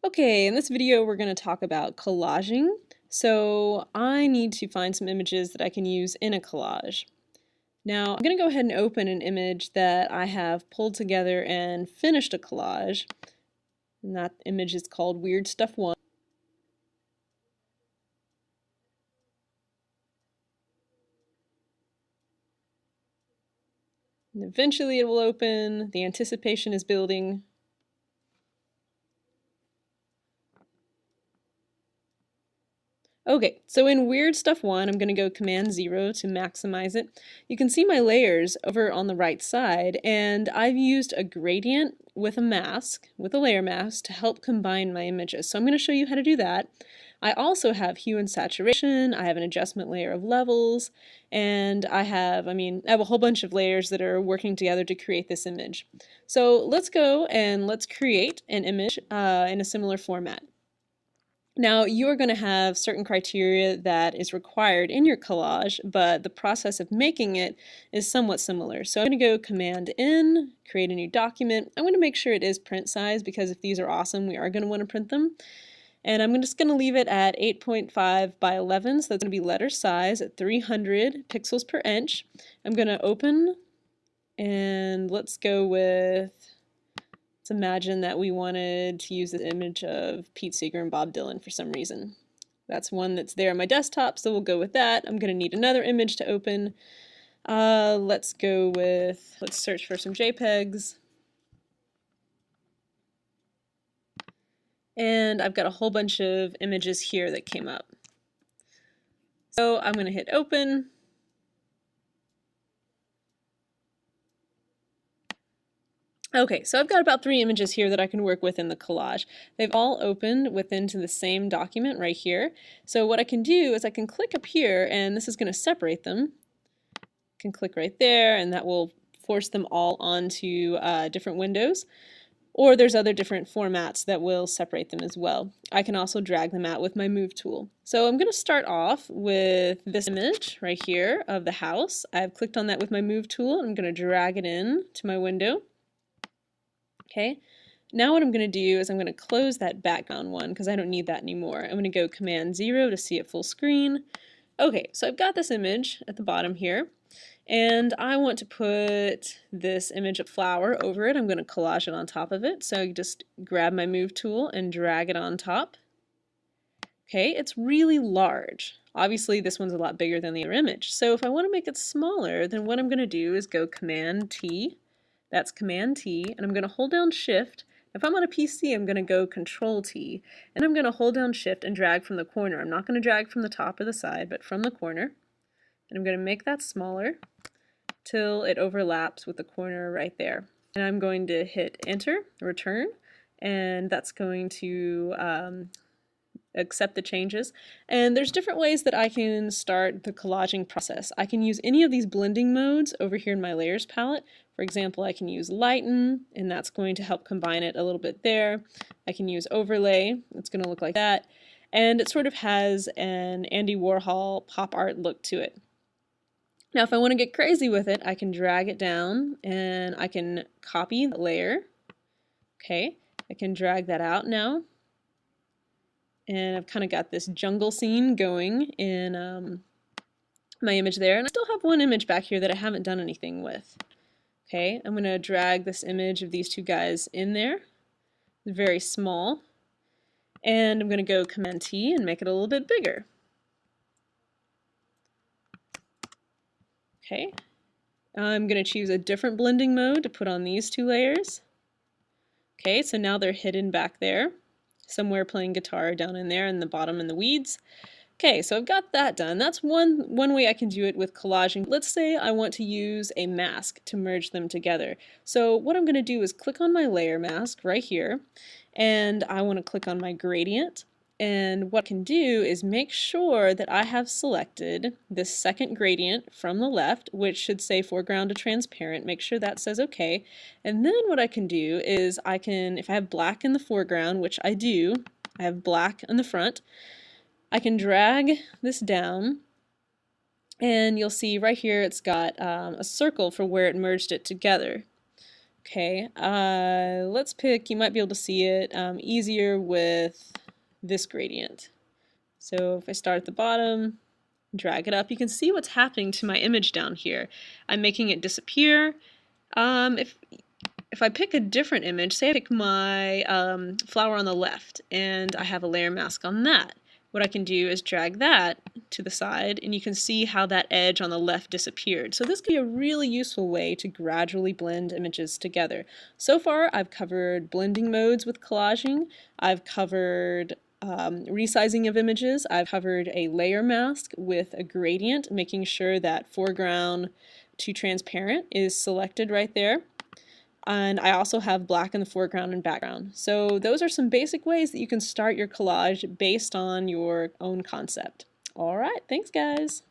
Okay, in this video we're going to talk about collaging. So I need to find some images that I can use in a collage. Now I'm going to go ahead and open an image that I have pulled together and finished a collage. And that image is called Weird Stuff 1. And eventually it will open. The anticipation is building. Okay, so in Weird Stuff 1, I'm going to go Command 0 to maximize it. You can see my layers over on the right side, and I've used a gradient with a mask, with a layer mask, to help combine my images. So I'm going to show you how to do that. I also have hue and saturation, I have an adjustment layer of levels, and I have a whole bunch of layers that are working together to create this image. So let's go and let's create an image in a similar format. Now, you're going to have certain criteria that is required in your collage, but the process of making it is somewhat similar. So I'm going to go Command N, create a new document. I'm going to make sure it is print size because if these are awesome, we are going to want to print them. And I'm just going to leave it at 8.5 by 11, so that's going to be letter size at 300 pixels per inch. I'm going to open, and let's go with... Let's imagine that we wanted to use the image of Pete Seeger and Bob Dylan for some reason. That's one that's there on my desktop, so we'll go with that. I'm going to need another image to open. Let's search for some JPEGs. And I've got a whole bunch of images here that came up. So I'm going to hit open. Okay, so I've got about 3 images here that I can work with in the collage. They've all opened within to the same document right here. So what I can do is I can click up here, and this is going to separate them. I can click right there, and that will force them all onto different windows. Or there's other different formats that will separate them as well. I can also drag them out with my Move tool. So I'm going to start off with this image right here of the house. I've clicked on that with my Move tool. I'm going to drag it in to my window. Okay, now what I'm going to do is I'm going to close that background one because I don't need that anymore. I'm going to go Command 0 to see it full screen. Okay, so I've got this image at the bottom here, and I want to put this image of flower over it. I'm going to collage it on top of it, so I just grab my Move tool and drag it on top. Okay, it's really large. Obviously, this one's a lot bigger than the other image, so if I want to make it smaller, then what I'm going to do is go Command T. That's Command T, and I'm going to hold down Shift. If I'm on a PC, I'm going to go Control T, and I'm going to hold down Shift and drag from the corner. I'm not going to drag from the top or the side, but from the corner. And I'm going to make that smaller till it overlaps with the corner right there. And I'm going to hit Enter, Return, and that's going to accept the changes. And there's different ways that I can start the collaging process. I can use any of these blending modes over here in my layers palette. For example, I can use lighten, and that's going to help combine it a little bit there. I can use overlay, it's going to look like that. And it sort of has an Andy Warhol pop art look to it. Now if I want to get crazy with it, I can drag it down and I can copy the layer. Okay, I can drag that out now. And I've kind of got this jungle scene going in my image there. And I still have one image back here that I haven't done anything with. Okay, I'm going to drag this image of these two guys in there. It's very small. And I'm going to go Command T and make it a little bit bigger. Okay, I'm going to choose a different blending mode to put on these two layers. Okay, so now they're hidden back there. Somewhere playing guitar down in there in the bottom in the weeds. Okay, so I've got that done. That's one way I can do it with collaging. Let's say I want to use a mask to merge them together. So what I'm going to do is click on my layer mask right here, and I want to click on my gradient. And what I can do is make sure that I have selected this second gradient from the left, which should say foreground to transparent. Make sure that says OK. And then what I can do is I can, if I have black in the foreground, which I do, I have black in the front, I can drag this down, and you'll see right here it's got a circle for where it merged it together. Okay, let's pick, you might be able to see it easier with this gradient. So if I start at the bottom, drag it up, you can see what's happening to my image down here. I'm making it disappear. If I pick a different image, say I pick my flower on the left and I have a layer mask on that, what I can do is drag that to the side and you can see how that edge on the left disappeared. So this could be a really useful way to gradually blend images together. So far I've covered blending modes with collaging, I've covered resizing of images, I've covered a layer mask with a gradient, making sure that foreground to transparent is selected right there. And I also have black in the foreground and background. So those are some basic ways that you can start your collage based on your own concept. All right, thanks guys.